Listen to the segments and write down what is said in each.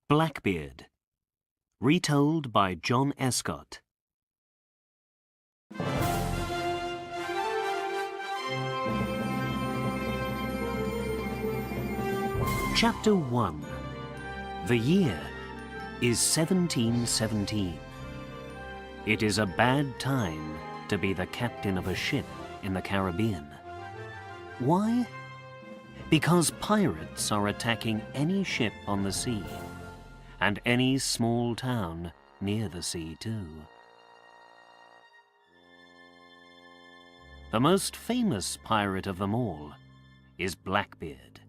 Blackbeard. Retold by John Escott. Chapter 1. The year is 1717. It is a bad time to be the captain of a ship in the Caribbean. Why? Because pirates are attacking any ship on the sea, and any small town near the sea too. The most famous pirate of them all is Blackbeard.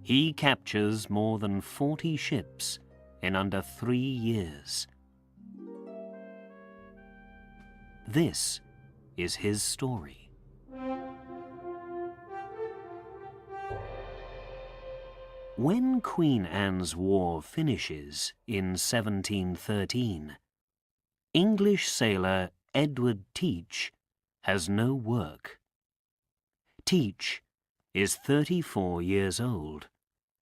He captures more than 40 ships in under 3 years. This is his story. When Queen Anne's War finishes in 1713, English sailor Edward Teach has no work. Teach is 34 years old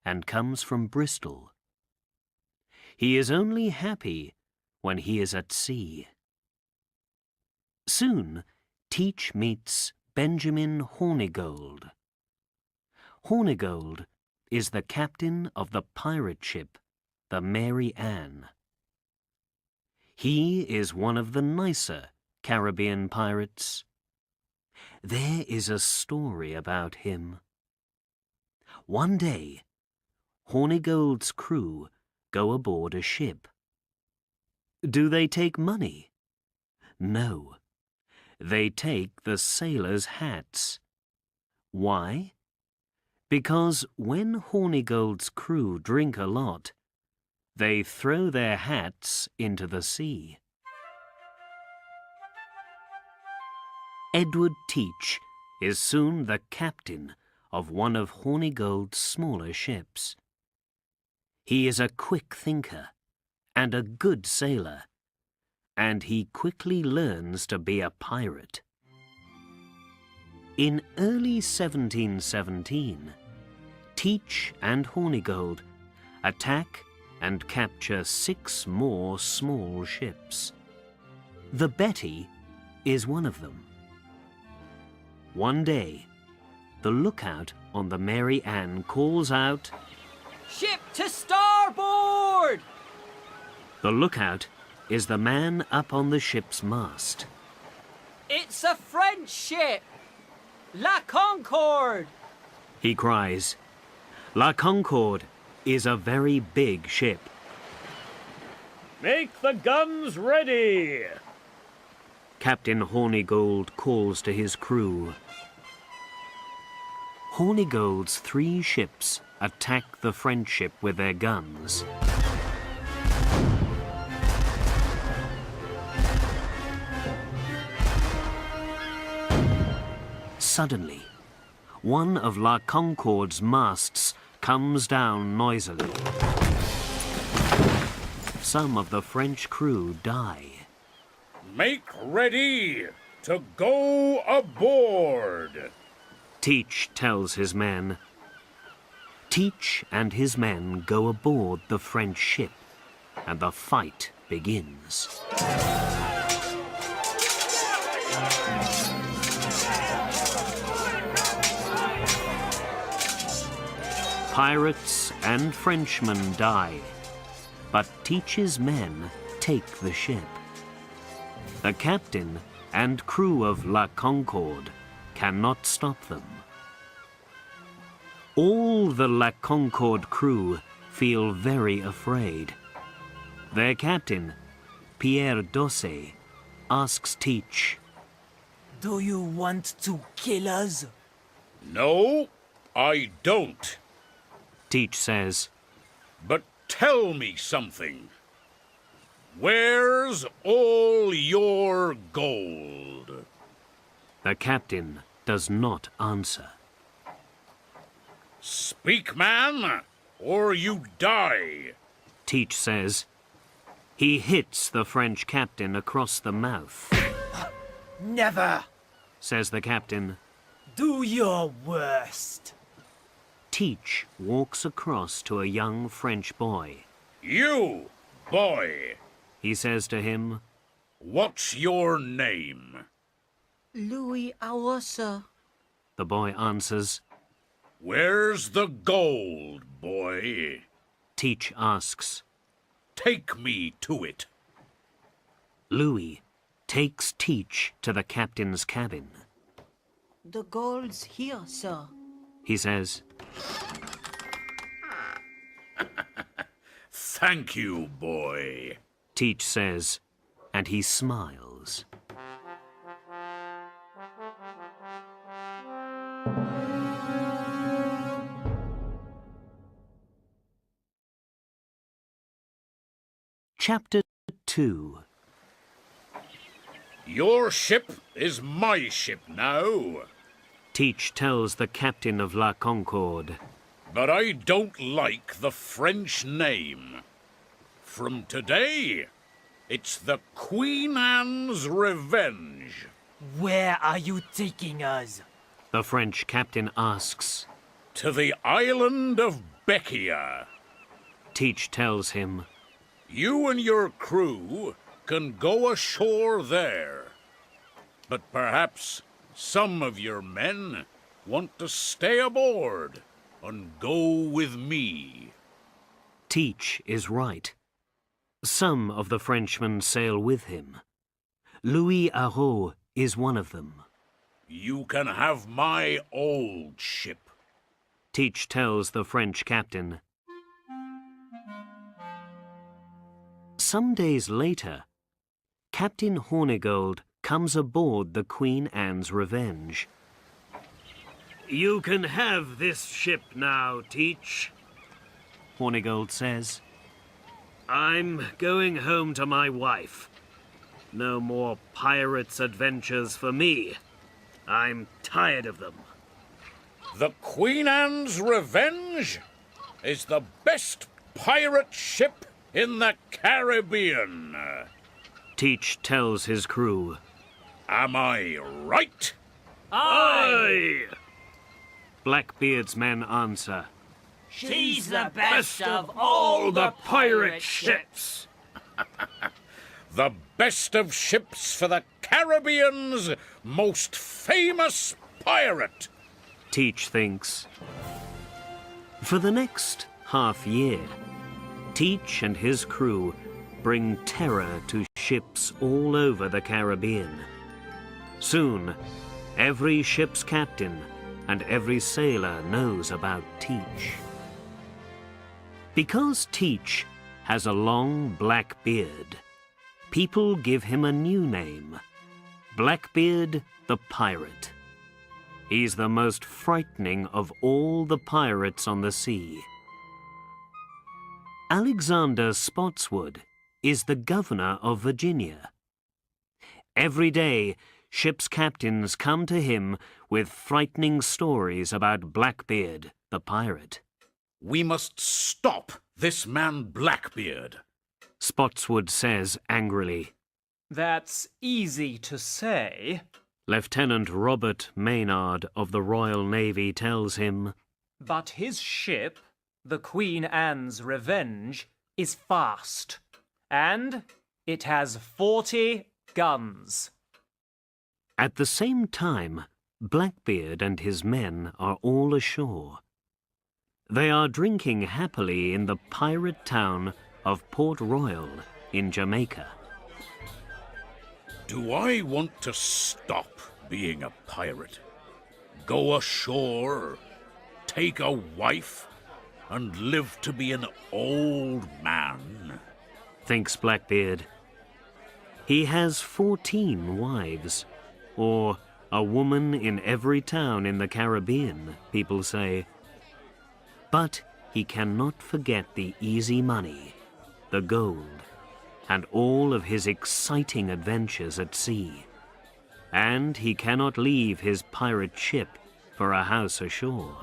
and comes from Bristol. He is only happy when he is at sea. Soon, Teach meets Benjamin Hornigold. Hornigold is the captain of the pirate ship, the Mary Ann. He is one of the nicer Caribbean pirates. There is a story about him. One day, Hornigold's crew go aboard a ship. Do they take money? No. They take the sailors' hats. Why? Because when Hornigold's crew drink a lot, they throw their hats into the sea. Edward Teach is soon the captain of one of Hornigold's smaller ships. He is a quick thinker and a good sailor, and he quickly learns to be a pirate. In early 1717, Teach and Hornigold attack and capture 6 more small ships. The Betty is one of them. One day, the lookout on the Mary Ann calls out, "Ship to starboard!" The lookout is the man up on the ship's mast. "It's a French ship! La Concorde!" he cries. La Concorde is a very big ship. "Make the guns ready!" Captain Hornigold calls to his crew. Hornigold's 3 ships attack the French ship with their guns. Suddenly, one of La Concorde's masts comes down noisily. Some of the French crew die. "Make ready to go aboard!" Teach tells his men. Teach and his men go aboard the French ship, and the fight begins. Pirates and Frenchmen die, but Teach's men take the ship. The captain and crew of La Concorde cannot stop them. All the La Concorde crew feel very afraid. Their captain, Pierre Dosset, asks Teach, "Do you want to kill us?" "No, I don't. Teach says, But tell me something. Where's all your gold?" The captain does not answer. "Speak, man, or you die." Teach says. He hits the French captain across the mouth. "Never!" says the captain. "Do your worst." Teach walks across to a young French boy You, boy, he says to him. what's your name? Louis Hour, sir. The boy answers. Where's the gold, boy? Teach asks. Take me to it. Louis takes Teach to the captain's cabin. The gold's here, sir. He says. Thank you, boy. Teach says, and he smiles. Chapter 2. Your ship is my ship now. Teach tells the captain of La Concorde. But I don't like the French name. From today, it's the Queen Anne's Revenge. Where are you taking us? The French captain asks. To the island of Beccia. Teach tells him. You and your crew can go ashore there. But perhaps some of your men want to stay aboard and go with me. Teach is right. Some of the Frenchmen sail with him. Louis Arrault is one of them. You can have my old ship. Teach tells the French captain. Some days later, Captain Hornigold comes aboard the Queen Anne's Revenge. You can have this ship now, Teach, Hornigold says. I'm going home to my wife. No more pirates' adventures for me. I'm tired of them. The Queen Anne's Revenge is the best pirate ship in the Caribbean. Teach tells his crew. Am I right? Aye! Blackbeard's men answer. She's the best of all the pirate ships. The best of ships for the Caribbean's most famous pirate. Teach thinks. For the next half year, Teach and his crew bring terror to ships all over the Caribbean. Soon, every ship's captain and every sailor knows about Teach. Because Teach has a long black beard, people give him a new name, Blackbeard the Pirate. He's the most frightening of all the pirates on the sea. Alexander Spotswood is the governor of Virginia. Every day, ship's captains come to him with frightening stories about Blackbeard the pirate. We must stop this man Blackbeard. Spotswood says angrily. That's easy to say. Lieutenant Robert Maynard of the Royal Navy tells him. But his ship, the Queen Anne's Revenge, is fast. And it has 40 guns. At the same time, Blackbeard and his men are all ashore. They are drinking happily in the pirate town of Port Royal in Jamaica. Do I want to stop being a pirate? Go ashore, take a wife, and live to be an old man? Thinks Blackbeard. He has 14 wives, or a woman in every town in the Caribbean, people say. But he cannot forget the easy money, the gold, and all of his exciting adventures at sea. And he cannot leave his pirate ship for a house ashore.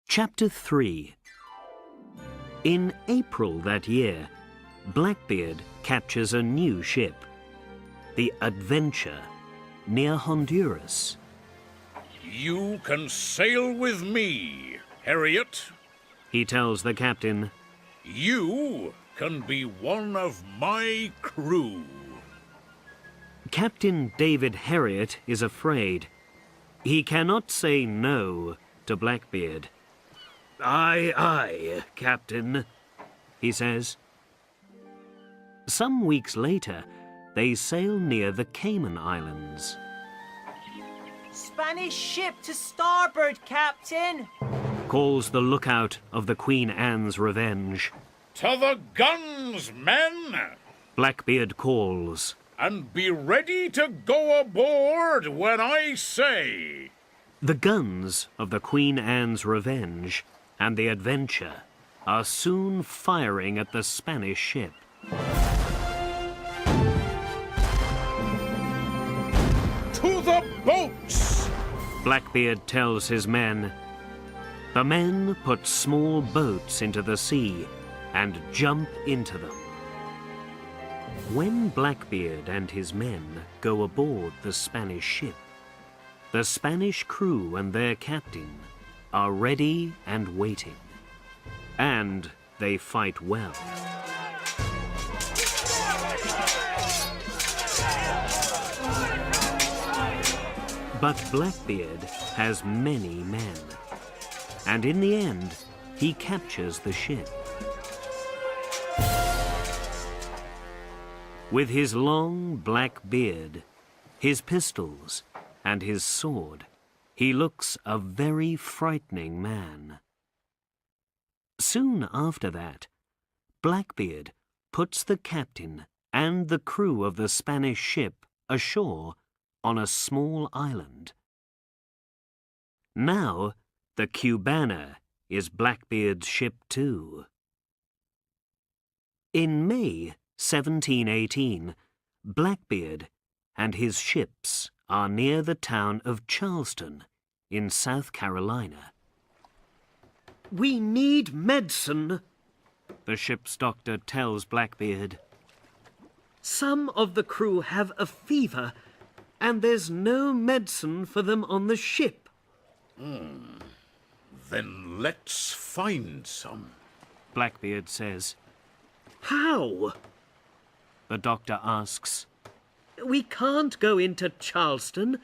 Chapter 3. In April that year, Blackbeard captures a new ship. the Adventure, near Honduras. You can sail with me, Harriet. He tells the captain, You can be one of my crew. Captain David Harriet is afraid. He cannot say no to Blackbeard. "Aye, aye, Captain," he says. Some weeks later, they sail near the Cayman Islands. Spanish ship to starboard, Captain. Calls the lookout of the Queen Anne's Revenge. To the guns, men! Blackbeard calls. And be ready to go aboard when I say. The guns of the Queen Anne's Revenge and the Adventure are soon firing at the Spanish ship. To the boats! Blackbeard tells his men. The men put small boats into the sea and jump into them. When Blackbeard and his men go aboard the Spanish ship, the Spanish crew and their captain are ready and waiting. And they fight well. But Blackbeard has many men. And in the end, he captures the ship. With his long black beard, his pistols, and his sword, he looks a very frightening man. Soon after that, Blackbeard puts the captain and the crew of the Spanish ship ashore on a small island. Now, the Cubana is Blackbeard's ship too. In May 1718, Blackbeard and his ships are near the town of Charleston in South Carolina. "We need medicine," the ship's doctor tells Blackbeard. "Some of the crew have a fever, and there's no medicine for them on the ship." Then let's find some. Blackbeard says. "How?" the doctor asks. "We can't go into Charleston.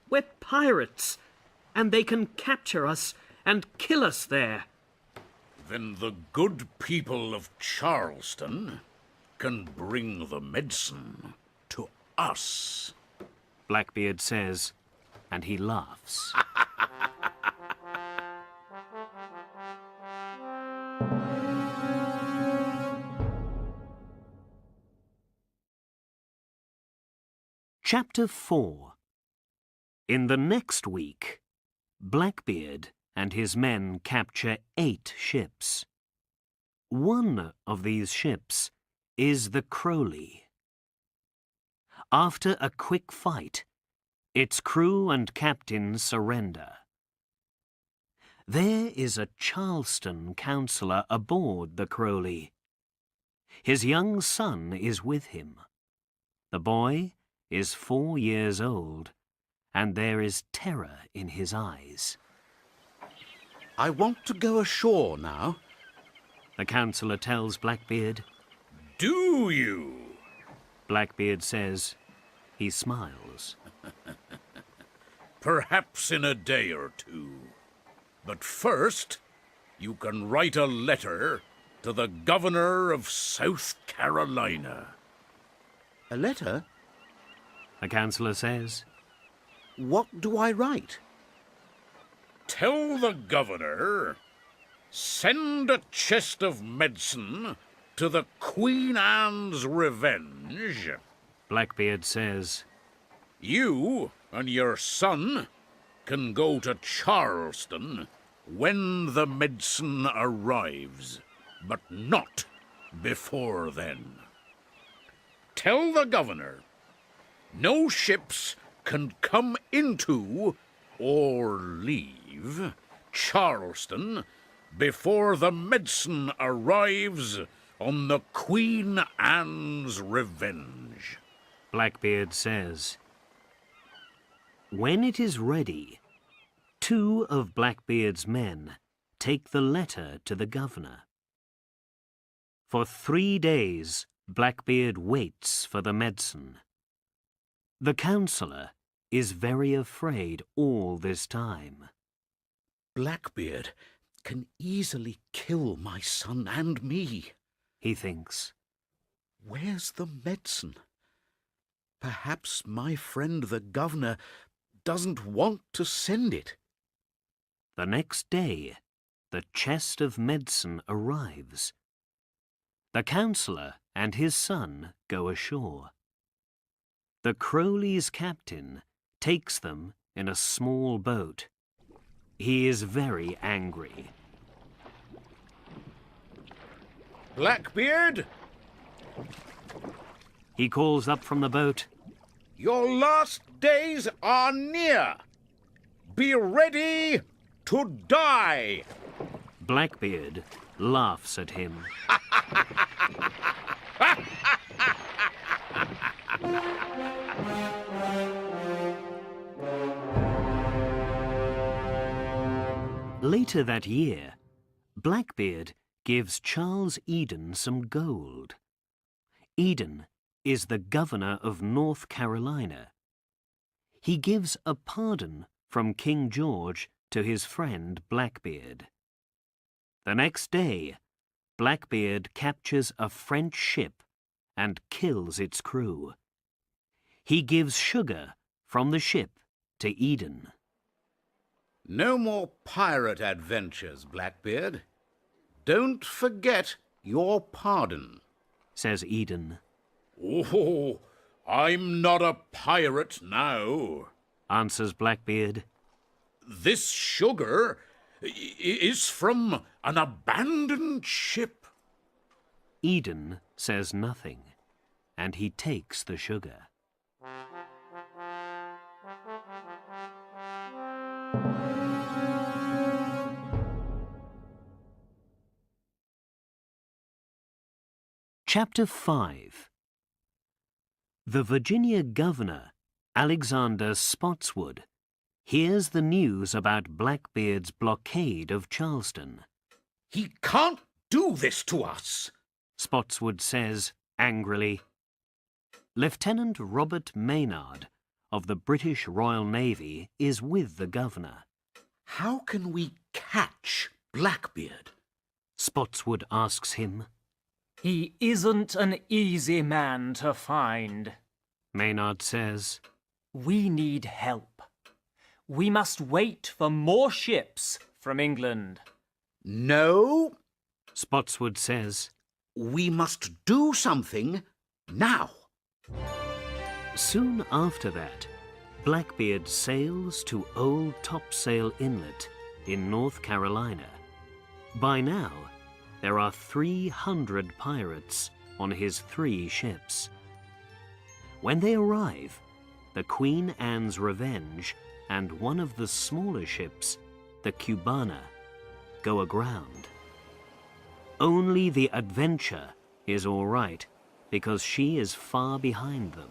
We're pirates, and they can capture us and kill us there." Then the good people of Charleston can bring the medicine to us. Blackbeard says, and he laughs. Chapter 4. In the next week, Blackbeard and his men capture 8 ships. One of these ships is the Crowley. After a quick fight, its crew and captain surrender. There is a Charleston councillor aboard the Crowley. His young son is with him. The boy is 4 years old, and there is terror in his eyes. "I want to go ashore now." The councillor tells Blackbeard. Do you? Blackbeard says. He smiles. Perhaps in a day or two. But first, you can write a letter to the governor of South Carolina. A letter? The councillor says. What do I write? Tell the governor, send a chest of medicine to the Queen Anne's Revenge. Blackbeard says. You and your son can go to Charleston when the medicine arrives, but not before then. Tell the governor, no ships can come into or leave Charleston before the medicine arrives on the Queen Anne's Revenge. Blackbeard says. When it is ready, 2 of Blackbeard's men take the letter to the governor. For 3 days, Blackbeard waits for the medicine. The councillor is very afraid all this time. Blackbeard can easily kill my son and me, he thinks. Where's the medicine? Perhaps my friend the governor doesn't want to send it. The next day, the chest of medicine arrives. The councillor and his son go ashore. The Crowley's captain takes them in a small boat. He is very angry. Blackbeard, He calls up from the boat. your last days are near. Be ready to die. Blackbeard laughs at him. Later that year, Blackbeard gives Charles Eden some gold. Eden is the governor of North Carolina. He gives a pardon from King George to his friend Blackbeard. The next day, Blackbeard captures a French ship and kills its crew. He gives sugar from the ship to Eden. No more pirate adventures, Blackbeard. Don't forget your pardon. Says Eden. Oh, I'm not a pirate now. Answers Blackbeard. This sugar is from an abandoned ship. Eden says nothing, and he takes the sugar. Chapter 5. The Virginia governor, Alexander Spotswood, hears the news about Blackbeard's blockade of Charleston. He can't do this to us. Spotswood says angrily. Lieutenant Robert Maynard of the British Royal Navy is with the governor. How can we catch Blackbeard? Spotswood asks him. He isn't an easy man to find. Maynard says. We need help. We must wait for more ships from England. No, Spotswood says. we must do something now. Soon after that, Blackbeard sails to Old Topsail Inlet in North Carolina. By now, there are 300 pirates on his 3 ships. When they arrive, the Queen Anne's Revenge and one of the smaller ships, the Cubana, go aground. Only the Adventure is all right because she is far behind them.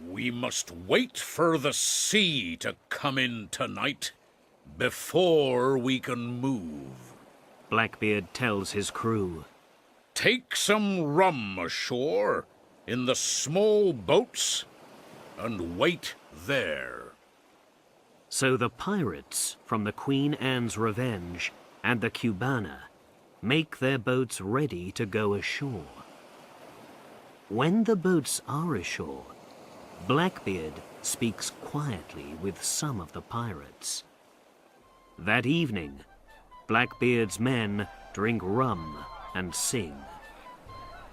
We must wait for the sea to come in tonight before we can move. Blackbeard tells his crew. Take some rum ashore in the small boats and wait there. So the pirates from the Queen Anne's Revenge and the Cubana make their boats ready to go ashore. When the boats are ashore, Blackbeard speaks quietly with some of the pirates. That evening, Blackbeard's men drink rum and sing.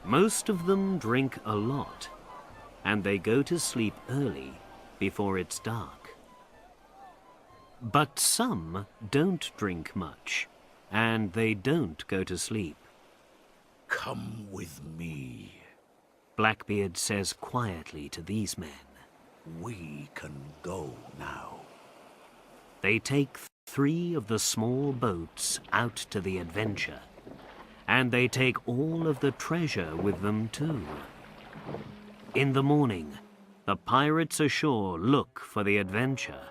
Most of them drink a lot, and they go to sleep early before it's dark. But some don't drink much, and they don't go to sleep. Come with me. Blackbeard says quietly to these men. We can go now. They take 3 of the small boats out to the Adventure, and they take all of the treasure with them too. In the morning, the pirates ashore look for the Adventure.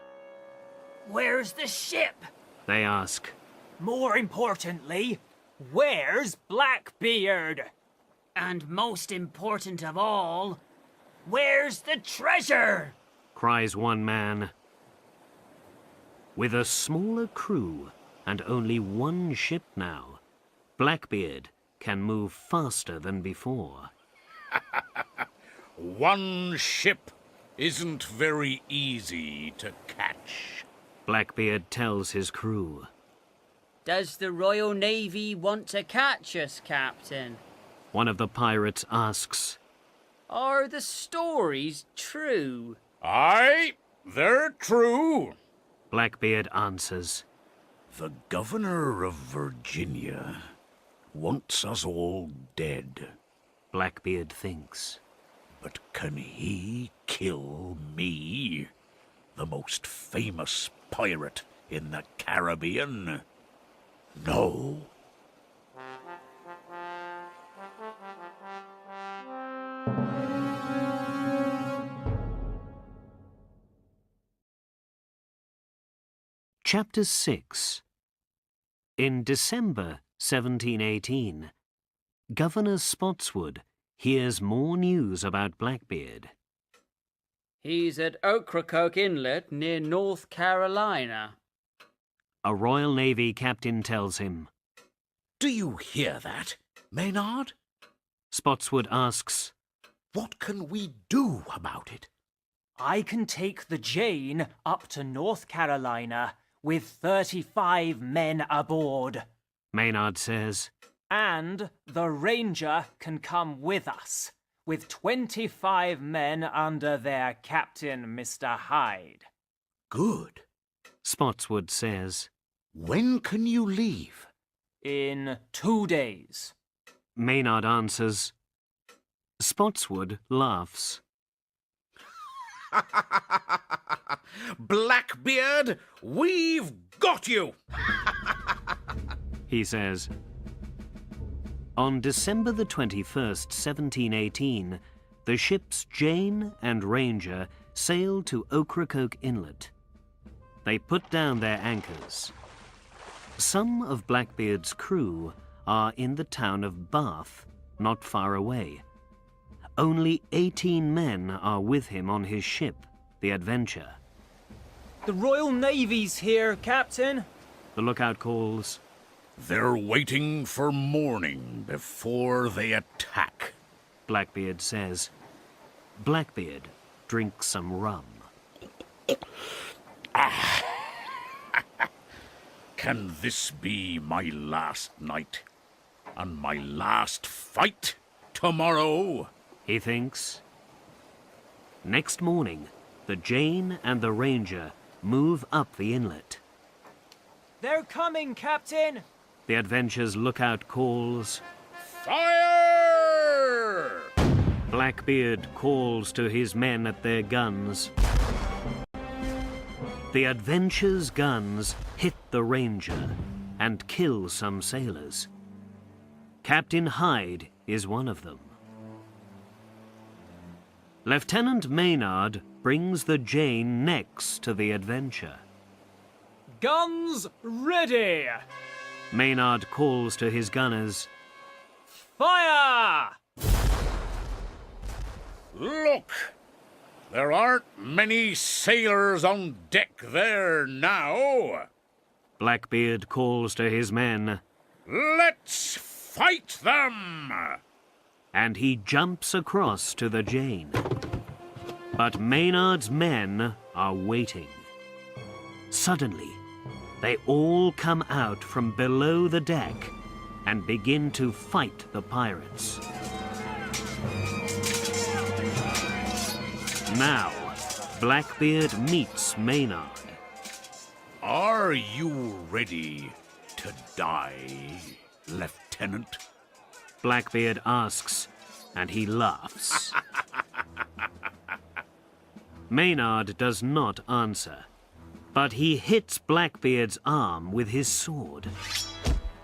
Where's the ship? They ask, More importantly, where's Blackbeard? And most important of all, where's the treasure? cries one man. With a smaller crew and only one ship now, Blackbeard can move faster than before. One ship isn't very easy to catch. Blackbeard tells his crew. Does the Royal Navy want to catch us, Captain? One of the pirates asks, Are the stories true? Aye, they're true. Blackbeard answers. The governor of Virginia wants us all dead. Blackbeard thinks. But can he kill me, the most famous pirate in the Caribbean? No. Chapter 6. In December 1718, Governor Spotswood hears more news about Blackbeard. He's at Ocracoke Inlet near North Carolina. A Royal Navy captain tells him. Do you hear that, Maynard? Spotswood asks, What can we do about it? I can take the Jane up to North Carolina with 35 men aboard. Maynard says. And the Ranger can come with us, with 25 men under their captain, Mr. Hyde. Good. Spotswood says. When can you leave? In 2 days. Maynard answers. Spotswood laughs. Blackbeard, we've got you! He says. On December the 21st, 1718, the ships Jane and Ranger sailed to Ocracoke Inlet. They put down their anchors. Some of Blackbeard's crew are in the town of Bath, not far away. Only 18 men are with him on his ship, the Adventure. The Royal Navy's here, Captain. The lookout calls. They're waiting for morning before they attack. Blackbeard says. Blackbeard drinks some rum. Can this be my last night? And my last fight tomorrow? He thinks. Next morning, the Jane and the Ranger move up the inlet. They're coming, Captain. The Adventure's lookout calls. Fire! Blackbeard calls to his men at their guns. The Adventure's guns hit the Ranger and kill some sailors. Captain Hyde is one of them. Lieutenant Maynard brings the Jane next to the Adventure. Guns ready. Maynard calls to his gunners. Fire! Look! There aren't many sailors on deck there now. Blackbeard calls to his men. Let's fight them! And he jumps across to the Jane. But Maynard's men are waiting. Suddenly, they all come out from below the deck and begin to fight the pirates. Now, Blackbeard meets Maynard. Are you ready to die, Lieutenant? Blackbeard asks, and he laughs. Maynard does not answer, but he hits Blackbeard's arm with his sword.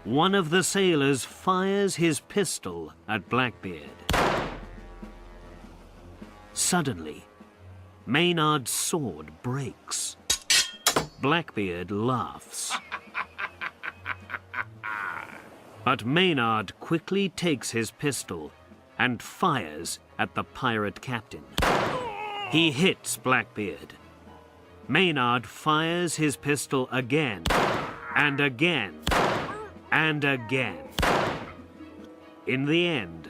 One of the sailors fires his pistol at Blackbeard. Suddenly, Maynard's sword breaks. Blackbeard laughs. But Maynard quickly takes his pistol and fires at the pirate captain. He hits Blackbeard. Maynard fires his pistol again, and again, and again. In the end,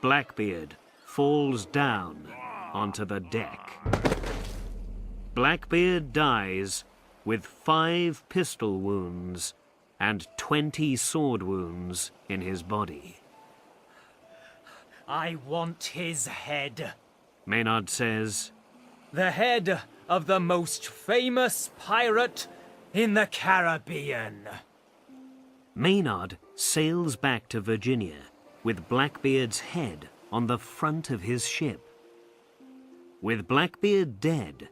Blackbeard falls down onto the deck. Blackbeard dies with 5 pistol wounds and 20 sword wounds in his body. I want his head. Maynard says, The head of the most famous pirate in the Caribbean. Maynard sails back to Virginia with Blackbeard's head on the front of his ship. With Blackbeard dead,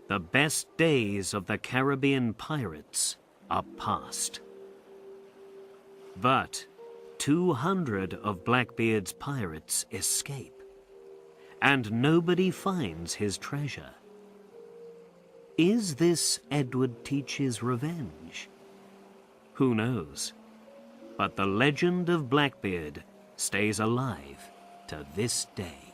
the best days of the Caribbean pirates are past. But 200 of Blackbeard's pirates escape, and nobody finds his treasure. Is this Edward Teach's revenge? Who knows? But the legend of Blackbeard stays alive to this day.